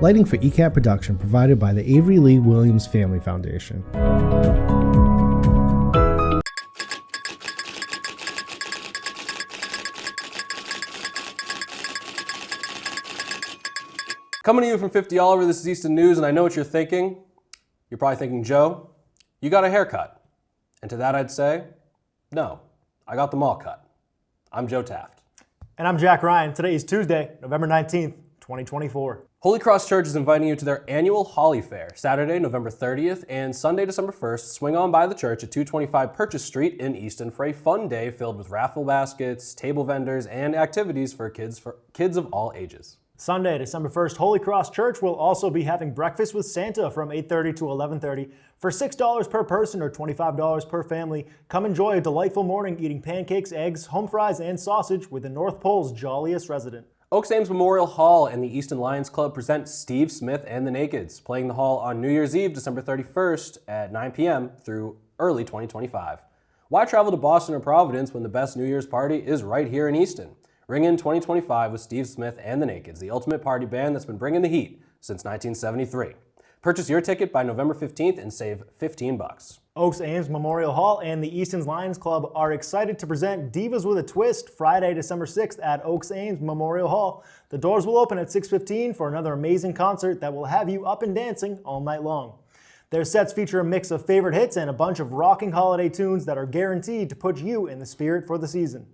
Lighting for ECAT production provided by the Avery Lee Williams Family Foundation. Coming to you from 50 Oliver, this is Easton News, and I know what you're thinking. You're probably thinking, Joe, you got a haircut. And to that I'd say, no, I got them all cut. I'm Joe Taft. And I'm Jack Ryan. Today is Tuesday, November 19th, 2024. Holy Cross Church is inviting you to their annual Holly Fair, Saturday, November 30th, and Sunday, December 1st. Swing on by the church at 225 Purchase Street in Easton for a fun day filled with raffle baskets, table vendors, and activities for kids of all ages. Sunday, December 1st, Holy Cross Church will also be having breakfast with Santa from 8:30 to 11:30 for $6 per person or $25 per family. Come enjoy a delightful morning eating pancakes, eggs, home fries, and sausage with the North Pole's jolliest resident. Oaks Ames Memorial Hall and the Easton Lions Club present Steve Smith and the Nakeds, playing the hall on New Year's Eve, December 31st at 9 p.m. through early 2025. Why travel to Boston or Providence when the best New Year's party is right here in Easton? Ring in 2025 with Steve Smith and the Nakeds, the ultimate party band that's been bringing the heat since 1973. Purchase your ticket by November 15th and save $15. Oaks Ames Memorial Hall and the Easton Lions Club are excited to present Divas with a Twist Friday, December 6th at Oaks Ames Memorial Hall. The doors will open at 6:15 for another amazing concert that will have you up and dancing all night long. Their sets feature a mix of favorite hits and a bunch of rocking holiday tunes that are guaranteed to put you in the spirit for the season.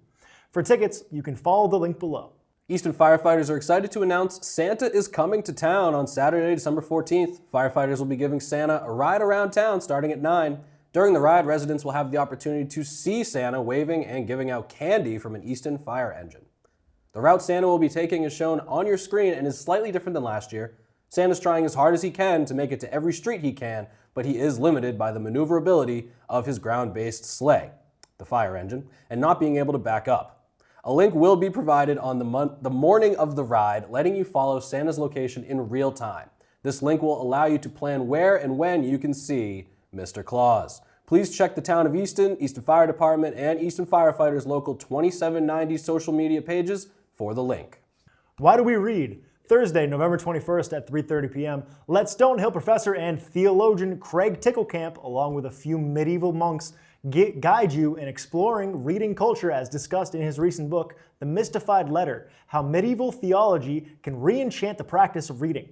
For tickets, you can follow the link below. Easton firefighters are excited to announce Santa is coming to town on Saturday, December 14th. Firefighters will be giving Santa a ride around town starting at 9. During the ride, residents will have the opportunity to see Santa waving and giving out candy from an Easton fire engine. The route Santa will be taking is shown on your screen and is slightly different than last year. Santa's trying as hard as he can to make it to every street he can, but he is limited by the maneuverability of his ground-based sleigh, the fire engine, and not being able to back up. A link will be provided on the morning of the ride, letting you follow Santa's location in real time. This link will allow you to plan where and when you can see Mr. Claus. Please check the Town of Easton, Easton Fire Department, and Easton Firefighters Local 2790 social media pages for the link. Why do we read? Thursday, November 21st at 3:30 p.m., let Stonehill professor and theologian Craig Ticklecamp, along with a few medieval monks, guide you in exploring reading culture as discussed in his recent book, The Mystified Letter, How Medieval Theology Can Re-Enchant the Practice of Reading.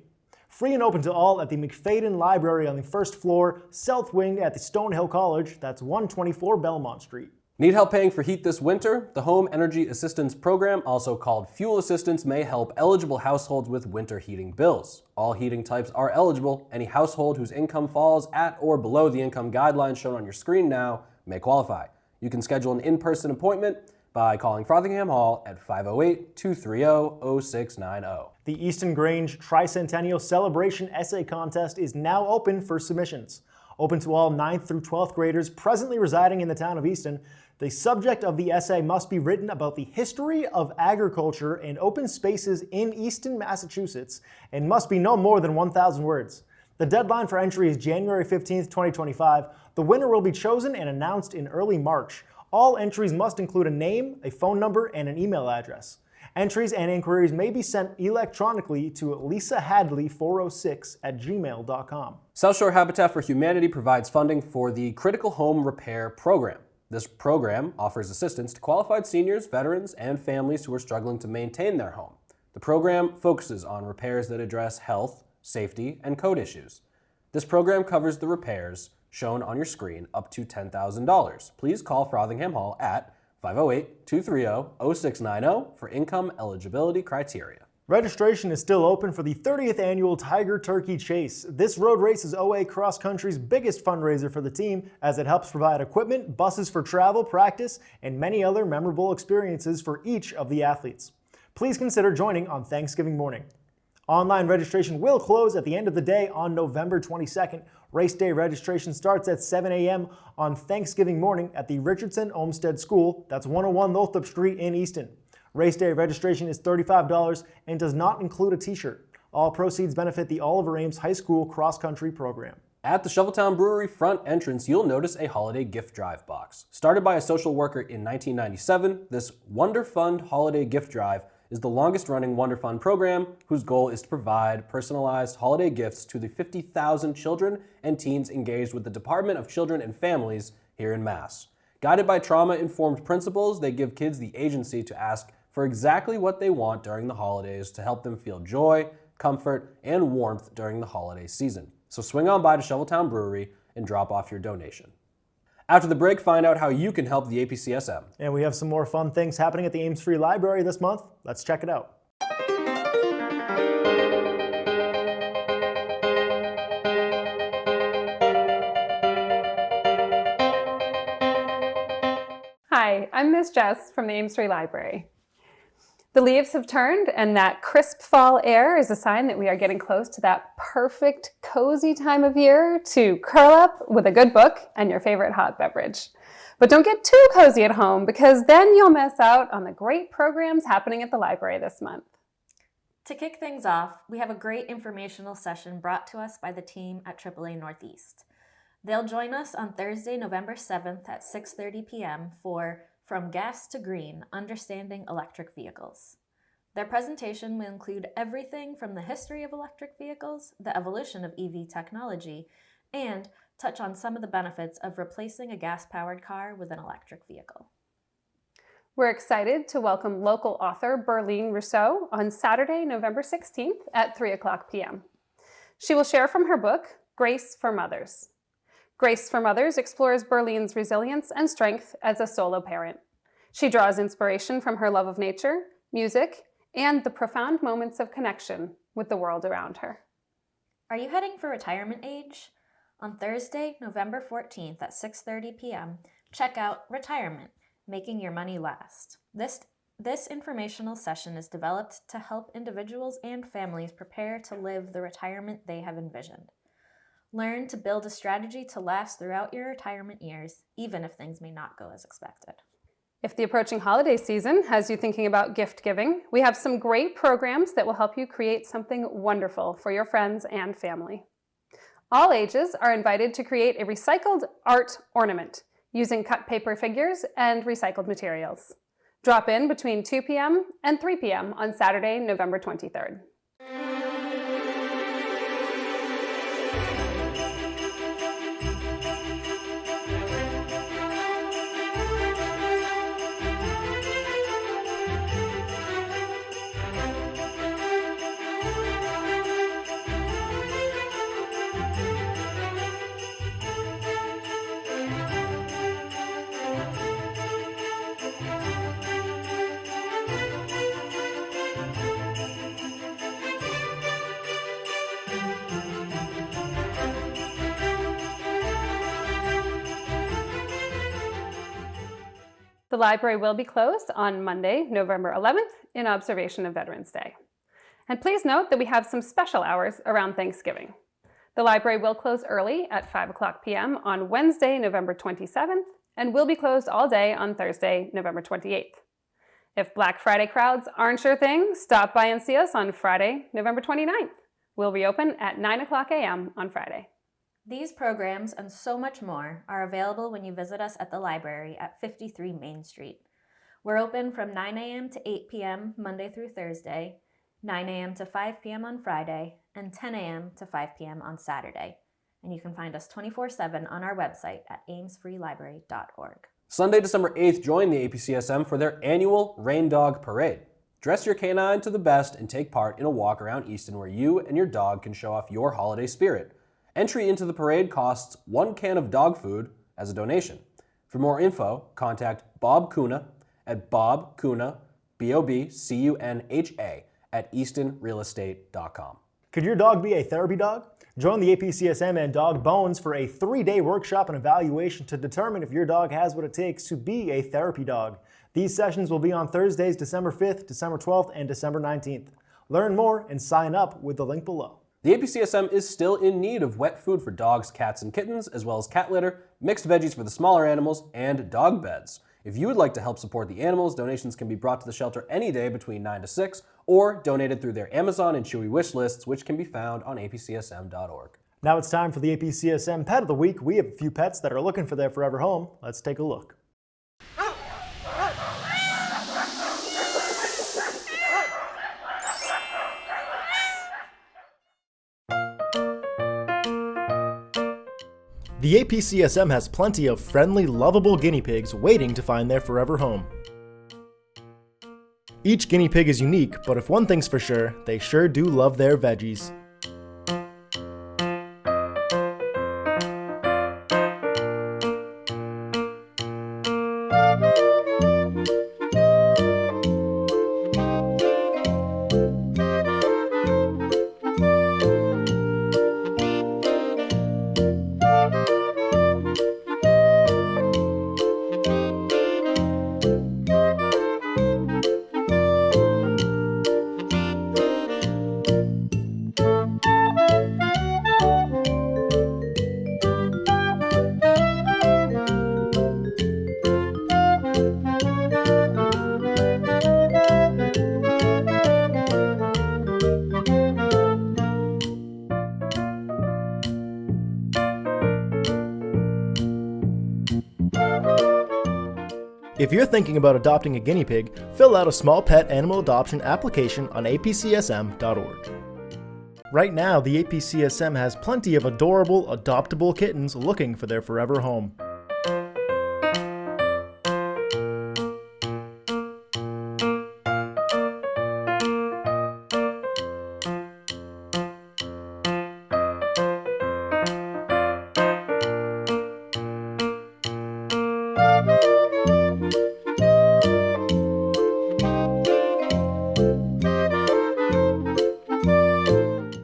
Free and open to all at the McFadden Library on the first floor, south wing at the Stonehill College, that's 124 Belmont Street. Need help paying for heat this winter? The Home Energy Assistance Program, also called Fuel Assistance, may help eligible households with winter heating bills. All heating types are eligible. Any household whose income falls at or below the income guidelines shown on your screen now may qualify. You can schedule an in-person appointment by calling Frothingham Hall at 508-230-0690. The Easton Grange Tricentennial Celebration Essay Contest is now open for submissions. Open to all 9th through 12th graders presently residing in the town of Easton. The subject of the essay must be written about the history of agriculture and open spaces in Easton, Massachusetts, and must be no more than 1,000 words. The deadline for entry is January 15th, 2025. The winner will be chosen and announced in early March. All entries must include a name, a phone number, and an email address. Entries and inquiries may be sent electronically to lisahadley406@gmail.com. South Shore Habitat for Humanity provides funding for the Critical Home Repair Program. This program offers assistance to qualified seniors, veterans, and families who are struggling to maintain their home. The program focuses on repairs that address health, safety, and code issues. This program covers the repairs shown on your screen up to $10,000. Please call Frothingham Hall at 508-230-0690 for income eligibility criteria. Registration is still open for the 30th annual Tiger Turkey Chase. This road race is OA Cross Country's biggest fundraiser for the team, as it helps provide equipment, buses for travel, practice, and many other memorable experiences for each of the athletes. Please consider joining on Thanksgiving morning. Online registration will close at the end of the day on November 22nd. Race day registration starts at 7 a.m. on Thanksgiving morning at the Richardson Olmsted School, that's 101 Lothrop Street in Easton. Race day registration is $35 and does not include a t-shirt. All proceeds benefit the Oliver Ames High School cross-country program. At the Shoveltown Brewery front entrance, you'll notice a holiday gift drive box. Started by a social worker in 1997, this Wonder Fund holiday gift drive is the longest-running Wonder Fund program, whose goal is to provide personalized holiday gifts to the 50,000 children and teens engaged with the Department of Children and Families here in Mass. Guided by trauma-informed principles, they give kids the agency to ask for exactly what they want during the holidays to help them feel joy, comfort, and warmth during the holiday season. So swing on by to Shoveltown Brewery and drop off your donation. After the break, find out how you can help the APCSM. And we have some more fun things happening at the Ames Free Library this month. Let's check it out. Hi, I'm Miss Jess from the Ames Free Library. The leaves have turned, and that crisp fall air is a sign that we are getting close to that perfect, cozy time of year to curl up with a good book and your favorite hot beverage. But don't get too cozy at home, because then you'll miss out on the great programs happening at the library this month. To kick things off, we have a great informational session brought to us by the team at AAA Northeast. They'll join us on Thursday, November 7th at 6:30 p.m. for From Gas to Green, Understanding Electric Vehicles. Their presentation will include everything from the history of electric vehicles, the evolution of EV technology, and touch on some of the benefits of replacing a gas-powered car with an electric vehicle. We're excited to welcome local author Berlene Rousseau on Saturday, November 16th at 3 o'clock p.m. She will share from her book, Grace for Mothers. Grace for Mothers explores Berlene's resilience and strength as a solo parent. She draws inspiration from her love of nature, music, and the profound moments of connection with the world around her. Are you heading for retirement age? On Thursday, November 14th at 6:30 p.m., check out Retirement, Making Your Money Last. This informational session is developed to help individuals and families prepare to live the retirement they have envisioned. Learn to build a strategy to last throughout your retirement years, even if things may not go as expected. If the approaching holiday season has you thinking about gift giving, we have some great programs that will help you create something wonderful for your friends and family. All ages are invited to create a recycled art ornament using cut paper figures and recycled materials. Drop in between 2 p.m. and 3 p.m. on Saturday, November 23rd. The library will be closed on Monday, November 11th, in observation of Veterans Day. And please note that we have some special hours around Thanksgiving. The library will close early at 5 o'clock p.m. on Wednesday, November 27th, and will be closed all day on Thursday, November 28th. If Black Friday crowds aren't your thing, stop by and see us on Friday, November 29th. We'll reopen at 9 o'clock a.m. on Friday. These programs and so much more are available when you visit us at the library at 53 Main Street. We're open from 9 a.m. to 8 p.m. Monday through Thursday, 9 a.m. to 5 p.m. on Friday, and 10 a.m. to 5 p.m. on Saturday. And you can find us 24/7 on our website at amesfreelibrary.org. Sunday, December 8th, join the APCSM for their annual Rain Dog Parade. Dress your canine to the best and take part in a walk around Easton where you and your dog can show off your holiday spirit. Entry into the parade costs 1 can of dog food as a donation. For more info, contact Bob Cunha at bobcunha, B-O-B-C-U-N-H-A, at eastonrealestate.com. Could your dog be a therapy dog? Join the APCSM and Dog Bones for a 3-day workshop and evaluation to determine if your dog has what it takes to be a therapy dog. These sessions will be on Thursdays, December 5th, December 12th, and December 19th. Learn more and sign up with the link below. The APCSM is still in need of wet food for dogs, cats, and kittens, as well as cat litter, mixed veggies for the smaller animals, and dog beds. If you would like to help support the animals, donations can be brought to the shelter any day between 9 to 6, or donated through their Amazon and Chewy wish lists, which can be found on apcsm.org. Now it's time for the APCSM Pet of the Week. We have a few pets that are looking for their forever home. Let's take a look. The APCSM has plenty of friendly, lovable guinea pigs waiting to find their forever home. Each guinea pig is unique, but if one thing's for sure, they sure do love their veggies. If you're thinking about adopting a guinea pig, fill out a small pet animal adoption application on apcsm.org. Right now, the APCSM has plenty of adorable, adoptable kittens looking for their forever home.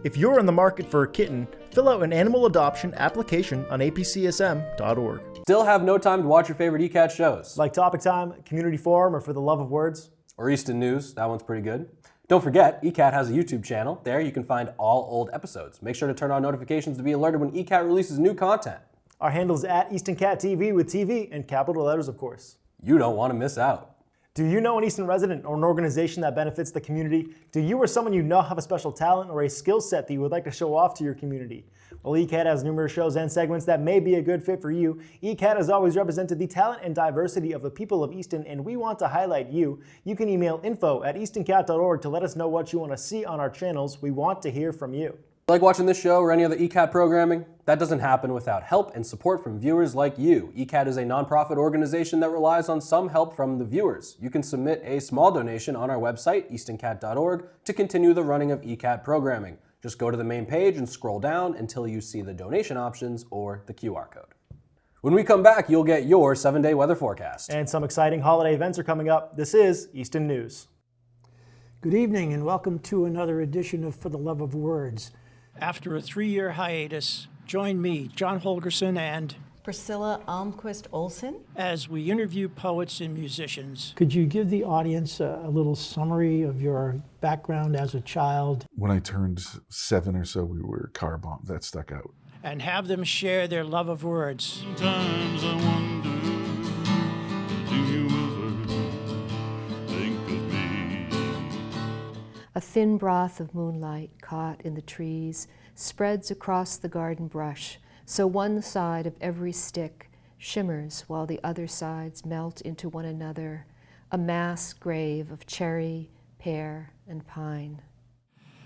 If you're in the market for a kitten, fill out an animal adoption application on apcsm.org. Still have no time to watch your favorite ECAT shows? Like Topic Time, Community Forum, or For the Love of Words? Or Easton News, that one's pretty good. Don't forget, ECAT has a YouTube channel. There you can find all old episodes. Make sure to turn on notifications to be alerted when ECAT releases new content. Our handle is at EastonCat with TV and capital letters, of course. You don't want to miss out. Do you know an Easton resident or an organization that benefits the community? Do you or someone you know have a special talent or a skill set that you would like to show off to your community? Well, ECAT has numerous shows and segments that may be a good fit for you. ECAT has always represented the talent and diversity of the people of Easton, and we want to highlight you. You can email info@eastoncat.org to let us know what you want to see on our channels. We want to hear from you. Like watching this show or any other ECAT programming? That doesn't happen without help and support from viewers like you. ECAT is a nonprofit organization that relies on some help from the viewers. You can submit a small donation on our website, eastoncat.org, to continue the running of ECAT programming. Just go to the main page and scroll down until you see the donation options or the QR code. When we come back, you'll get your 7-day weather forecast. And some exciting holiday events are coming up. This is Easton News. Good evening and welcome to another edition of For the Love of Words. After a 3-year hiatus, join me, John Holgerson, and Priscilla Almquist Olsen, as we interview poets and musicians. Could you give the audience a little summary of your background as a child? When I turned 7 or so, we were car bombed. That stuck out. And have them share their love of words. Sometimes I wonder, do you ever think of me? a thin broth of moonlight caught in the trees spreads across the garden brush, so one side of every stick shimmers while the other sides melt into one another, a mass grave of cherry, pear, and pine.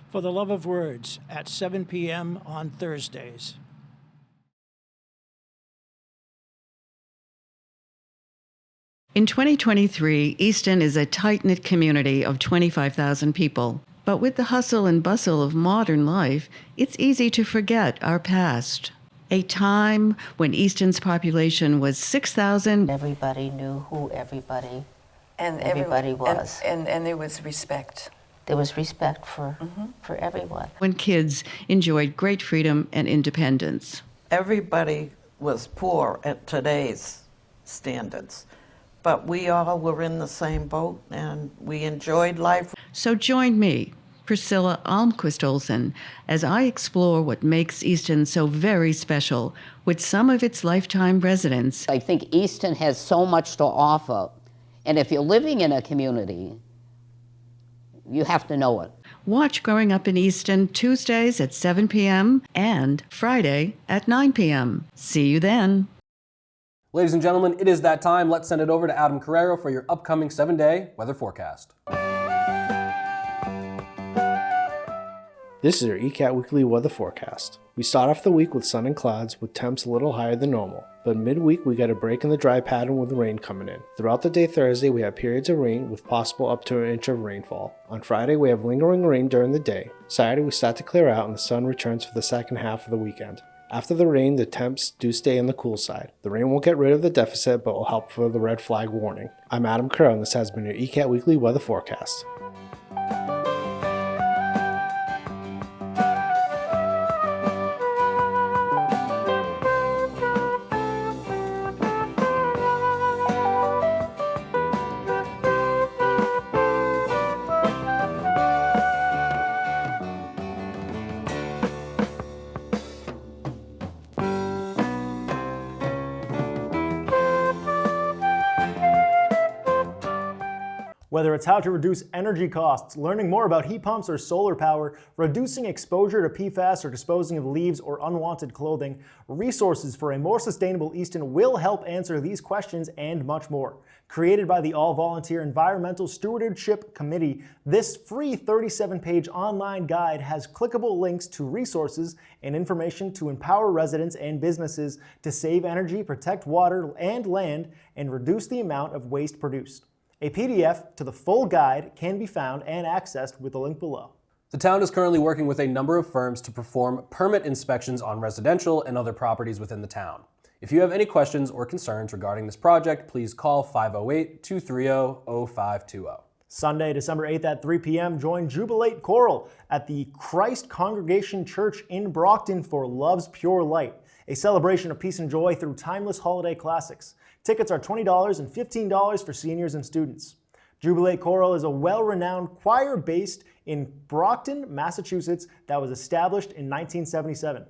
For the Love of Words at 7 p.m. on Thursdays. In 2023, Easton is a tight-knit community of 25,000 people. But with the hustle and bustle of modern life, it's easy to forget our past. A time when Easton's population was 6,000. Everybody knew who everybody everyone was. And there was respect. There was respect for everyone. When kids enjoyed great freedom and independence. Everybody was poor at today's standards, but we all were in the same boat and we enjoyed life. So join me, Priscilla Almquist Olsen, as I explore what makes Easton so very special with some of its lifetime residents. I think Easton has so much to offer, and if you're living in a community, you have to know it. Watch Growing Up in Easton Tuesdays at 7 p.m. and Friday at 9 p.m. See you then. Ladies and gentlemen, it is that time. Let's send it over to Adam Carreiro for your upcoming 7-day weather forecast. This is your ECAT weekly weather forecast. We start off the week with sun and clouds with temps a little higher than normal, but midweek we got a break in the dry pattern with rain coming in. Throughout the day Thursday we have periods of rain with possible up to an inch of rainfall. On Friday we have lingering rain during the day. Saturday we start to clear out and the sun returns for the second half of the weekend. After the rain, the temps do stay on the cool side. The rain won't get rid of the deficit, but will help for the red flag warning. I'm Adam Carreiro, and this has been your ECAT Weekly Weather Forecast. Whether it's how to reduce energy costs, learning more about heat pumps or solar power, reducing exposure to PFAS or disposing of leaves or unwanted clothing, resources for a more sustainable Easton will help answer these questions and much more. Created by the All-Volunteer Environmental Stewardship Committee, this free 37-page online guide has clickable links to resources and information to empower residents and businesses to save energy, protect water and land, and reduce the amount of waste produced. A PDF to the full guide can be found and accessed with the link below. The town is currently working with a number of firms to perform permit inspections on residential and other properties within the town. If you have any questions or concerns regarding this project, please call 508-230-0520. Sunday, December 8th at 3 p.m., join Jubilate Choral at the Christ Congregation Church in Brockton for Love's Pure Light, a celebration of peace and joy through timeless holiday classics. Tickets are $20 and $15 for seniors and students. Jubilate Choral is a well-renowned choir based in Brockton, Massachusetts that was established in 1977.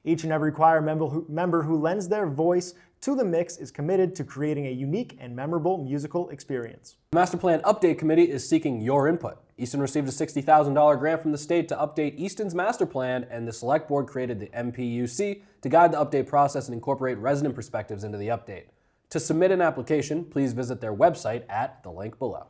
Each and every choir member who lends their voice to the mix is committed to creating a unique and memorable musical experience. The Master Plan Update Committee is seeking your input. Easton received a $60,000 grant from the state to update Easton's master plan, and the Select Board created the MPUC to guide the update process and incorporate resident perspectives into the update. To submit an application, please visit their website at the link below.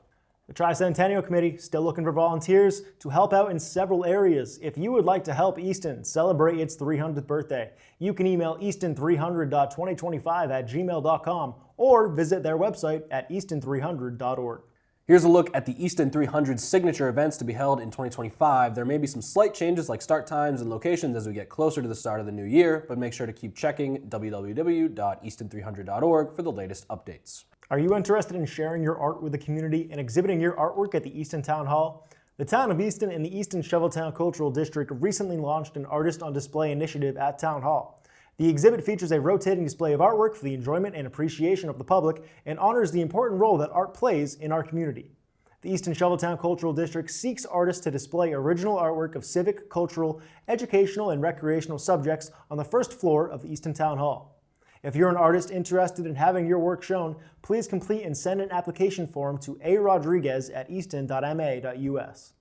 The Tricentennial Committee still looking for volunteers to help out in several areas. If you would like to help Easton celebrate its 300th birthday, you can email easton300.2025@gmail.com or visit their website at easton300.org. Here's a look at the Easton 300 signature events to be held in 2025. There may be some slight changes like start times and locations as we get closer to the start of the new year, but make sure to keep checking www.easton300.org for the latest updates. Are you interested in sharing your art with the community and exhibiting your artwork at the Easton Town Hall? The Town of Easton and the Easton Shoveltown Cultural District recently launched an Artist on Display initiative at Town Hall. The exhibit features a rotating display of artwork for the enjoyment and appreciation of the public and honors the important role that art plays in our community. The Easton Shoveltown Cultural District seeks artists to display original artwork of civic, cultural, educational, and recreational subjects on the first floor of the Easton Town Hall. If you're an artist interested in having your work shown, please complete and send an application form to arodrigues@easton.ma.us.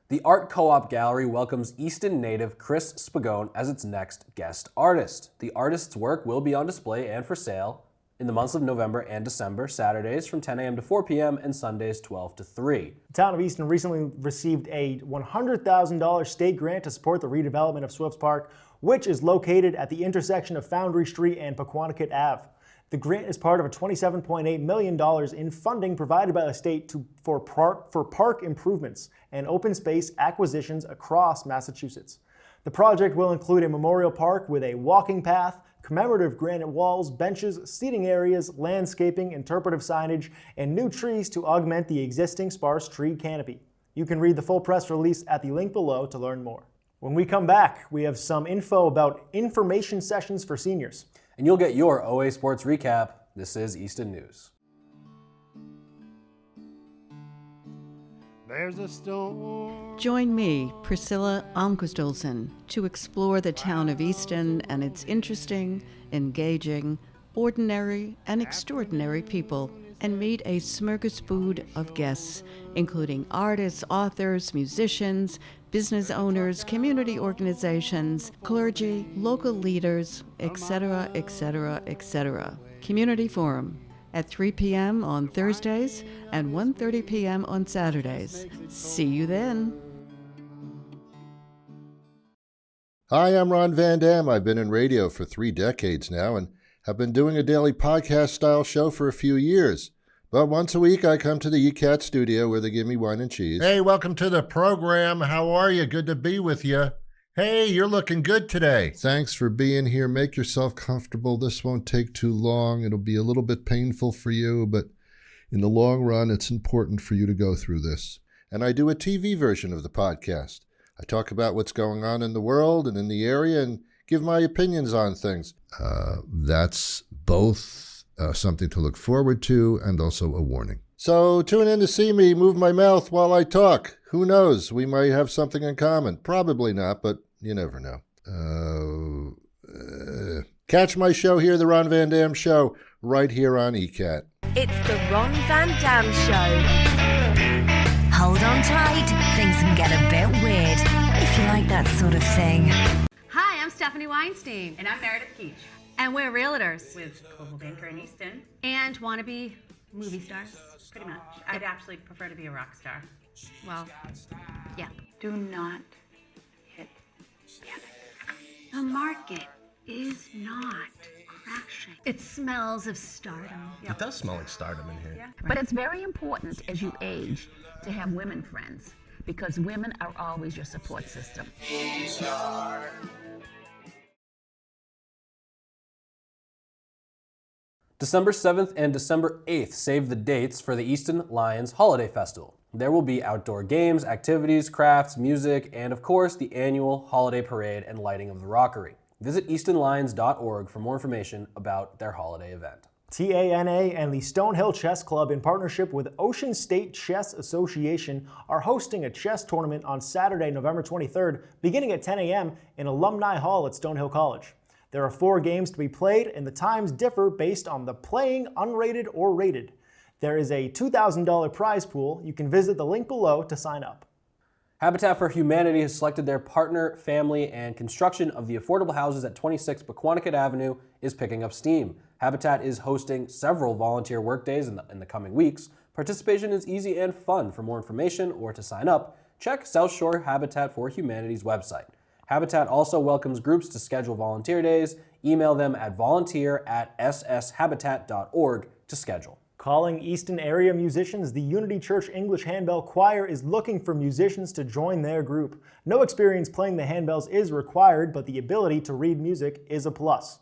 The Art Co-op Gallery welcomes Easton native Chris Spagone as its next guest artist. The artist's work will be on display and for sale in the months of November and December, Saturdays from 10 a.m. to 4 p.m. and Sundays 12 to 3. The Town of Easton recently received a $100,000 state grant to support the redevelopment of Swifts Park, which is located at the intersection of Foundry Street and Pequannock Ave. The grant is part of a $27.8 million in funding provided by the state for park improvements and open space acquisitions across Massachusetts. The project will include a memorial park with a walking path, commemorative granite walls, benches, seating areas, landscaping, interpretive signage, and new trees to augment the existing sparse tree canopy. You can read the full press release at the link below to learn more. When we come back, we have some info about information sessions for seniors. And you'll get your OA Sports Recap. This is Easton News. There's a storm. Join me, Priscilla Almquist-Olsen, to explore the town of Easton and its interesting, engaging, ordinary, and extraordinary people, and meet a smorgasbord of guests, including artists, authors, musicians, business owners, community organizations, clergy, local leaders, etc., etc., etc. Community Forum at 3 p.m. on Thursdays and 1:30 p.m. on Saturdays. See you then. Hi, I'm Ron Van Dam. I've been in radio for 3 decades now and have been doing a daily podcast-style show for a few years. But once a week, I come to the ECAT studio where they give me wine and cheese. Hey, welcome to the program. How are you? Good to be with you. Hey, you're looking good today. Thanks for being here. Make yourself comfortable. This won't take too long. It'll be a little bit painful for you, but in the long run, it's important for you to go through this. And I do a TV version of the podcast. I talk about what's going on in the world and in the area and give my opinions on things. That's both something to look forward to and also a warning. So tune in to see me move my mouth while I talk. Who knows? We might have something in common. Probably not, but you never know. Catch my show here, The Ron Van Dam Show, right here on ECAT. It's The Ron Van Dam Show. Hold on tight. Things can get a bit weird if you like that sort of thing. Hi, I'm Stephanie Weinstein. And I'm Meredith Keach. And we're realtors. With Coval Banker in Easton. And wannabe movie stars. Pretty much. I'd actually prefer to be a rock star. Well, yeah. Do not hit panic. The market is not crashing. It smells of stardom. It does smell like stardom in here. Yeah. But it's very important as you age to have women friends, because women are always your support system. December 7th and December 8th save the dates for the Easton Lions Holiday Festival. There will be outdoor games, activities, crafts, music, and of course the annual holiday parade and lighting of the rockery. Visit eastonlions.org for more information about their holiday event. TANA and the Stonehill Chess Club, in partnership with Ocean State Chess Association, are hosting a chess tournament on Saturday, November 23rd, beginning at 10 a.m. in Alumni Hall at Stonehill College. There are 4 games to be played, and the times differ based on the playing unrated or rated. There is a $2,000 prize pool. You can visit the link below to sign up. Habitat for Humanity has selected their partner, family, and construction of the affordable houses at 26 Pequannock Avenue is picking up steam. Habitat is hosting several volunteer workdays in the coming weeks. Participation is easy and fun. For more information or to sign up, check South Shore Habitat for Humanity's website. Habitat also welcomes groups to schedule volunteer days. Email them at volunteer@sshabitat.org to schedule. Calling Easton area musicians, the Unity Church English Handbell Choir is looking for musicians to join their group. No experience playing the handbells is required, but the ability to read music is a plus.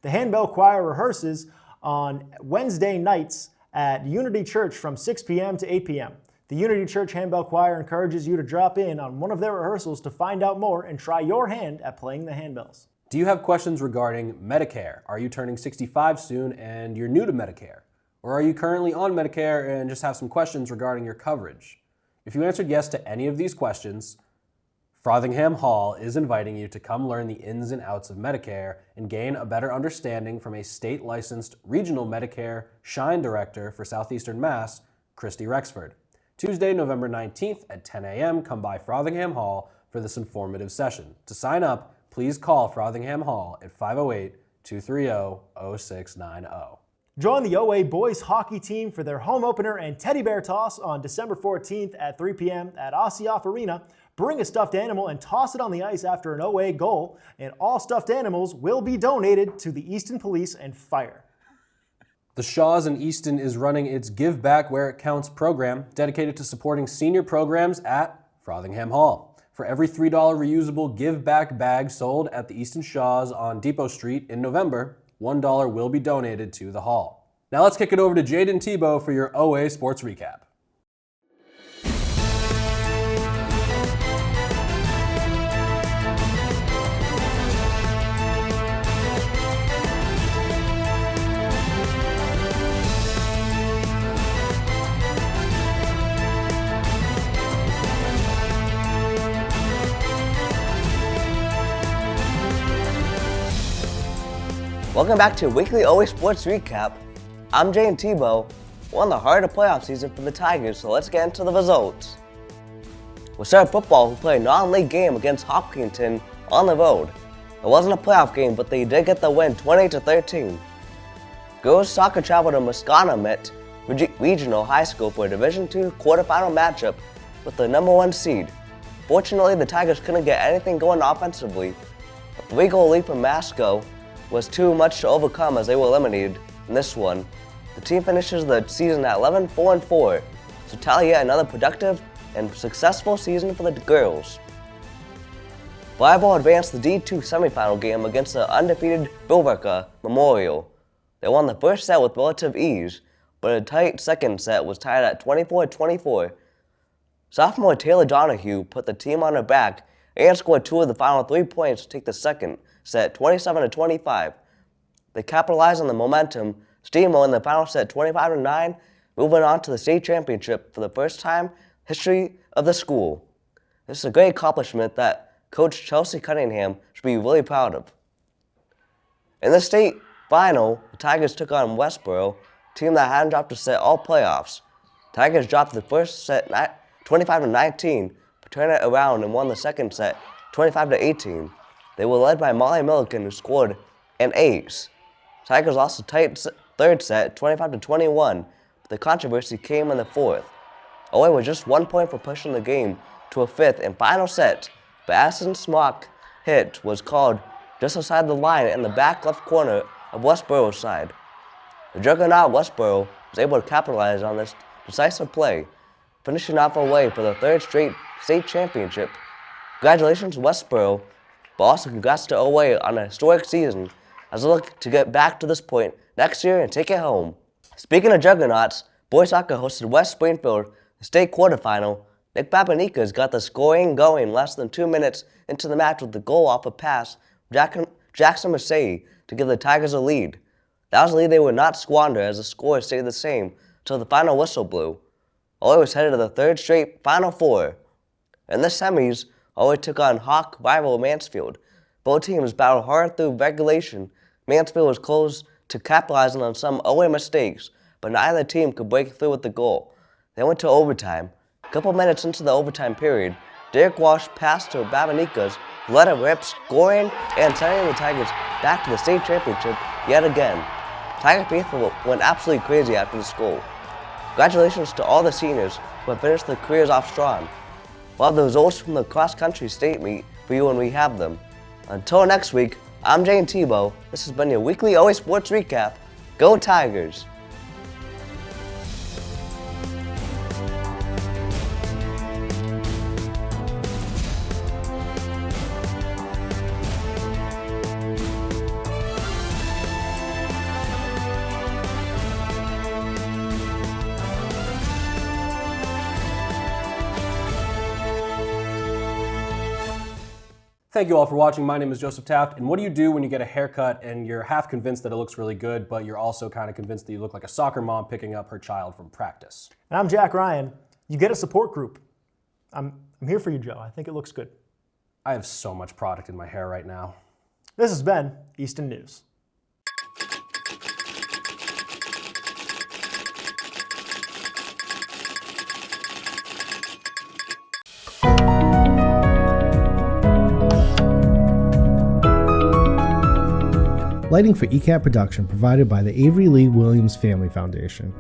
The Handbell Choir rehearses on Wednesday nights at Unity Church from 6 p.m. to 8 p.m. The Unity Church Handbell Choir encourages you to drop in on one of their rehearsals to find out more and try your hand at playing the handbells. Do you have questions regarding Medicare? Are you turning 65 soon and you're new to Medicare? Or are you currently on Medicare and just have some questions regarding your coverage? If you answered yes to any of these questions, Frothingham Hall is inviting you to come learn the ins and outs of Medicare and gain a better understanding from a state-licensed regional Medicare Shine Director for Southeastern Mass, Christy Rexford. Tuesday, November 19th at 10 a.m., come by Frothingham Hall for this informative session. To sign up, please call Frothingham Hall at 508-230-0690. Join the OA boys hockey team for their home opener and teddy bear toss on December 14th at 3 p.m. at Ossioff Arena. Bring a stuffed animal and toss it on the ice after an OA goal, and all stuffed animals will be donated to the Easton Police and Fire. The Shaw's in Easton is running its Give Back Where It Counts program, dedicated to supporting senior programs at Frothingham Hall. For every $3 reusable Give Back bag sold at the Easton Shaw's on Depot Street in November, $1 will be donated to the hall. Now let's kick it over to Jayden and Thibault for your OA Sports Recap. Welcome back to your weekly OA Sports Recap. I'm Jay and Thibault. We're in the heart of playoff season for the Tigers, so let's get into the results. We'll start football, who played a non-league game against Hopkinton on the road. It wasn't a playoff game, but they did get the win 20-13. Girls soccer traveled to Muscognet Regional High School for a Division II quarterfinal matchup with the #1 seed. Fortunately, the Tigers couldn't get anything going offensively, A 3-goal lead from Masco was too much to overcome as they were eliminated in this one. The team finishes the season at 11-4-4, so tally yet another productive and successful season for the girls. Volleyball advanced the D2 semifinal game against the undefeated Billerica Memorial. They won the first set with relative ease, but a tight second set was tied at 24-24. Sophomore Taylor Donahue put the team on her back and scored 2 of the final 3 points to take the second set 27-25. They capitalized on the momentum, steamrolling the final set 25-9, moving on to the state championship for the first time in the history of the school. This is a great accomplishment that Coach Chelsea Cunningham should be really proud of. In the state final, the Tigers took on Westboro, a team that hadn't dropped a set all playoffs. Tigers dropped the first set 25-19, but turned it around and won the second set 25-18. They were led by Molly Milliken, who scored an ace. Tigers lost a tight third set 25-21, but the controversy came in the fourth. OA was just 1 point for pushing the game to a fifth and final set, but Addison's smock hit was called just outside the line in the back left corner of Westboro's side. The juggernaut Westboro was able to capitalize on this decisive play, finishing off away for the third straight state championship. Congratulations to Westboro, but also congrats to OA on a historic season as they look to get back to this point next year and take it home. Speaking of juggernauts, boys soccer hosted West Springfield the state quarterfinal. Nick Babanikas got the scoring going less than 2 minutes into the match with the goal off a pass from Jackson Massey to give the Tigers a lead. That was a lead they would not squander as the score stayed the same until the final whistle blew. OA was headed to the third straight Final Four. In the semis, OA took on Hawk rival Mansfield. Both teams battled hard through regulation. Mansfield was close to capitalizing on some OA mistakes, but neither team could break through with the goal. They went to overtime. A couple minutes into the overtime period, Derek Walsh passed to Babanikas, who let it rip, scoring and sending the Tigers back to the state championship yet again. Tiger faithful went absolutely crazy after this goal. Congratulations to all the seniors who have finished their careers off strong. We'll have the results from the cross-country state meet for you when we have them. Until next week, I'm Jayden Thibault. This has been your weekly OA Sports Recap. Go Tigers! Thank you all for watching. My name is Joseph Taft, and what do you do when you get a haircut and you're half convinced that it looks really good, but you're also kind of convinced that you look like a soccer mom picking up her child from practice? And I'm Jack Ryan. You get a support group. I'm here for you, Joe. I think it looks good. I have so much product in my hair right now. This has been Easton News. Lighting for ECAT production provided by the Avery Lee Williams Family Foundation.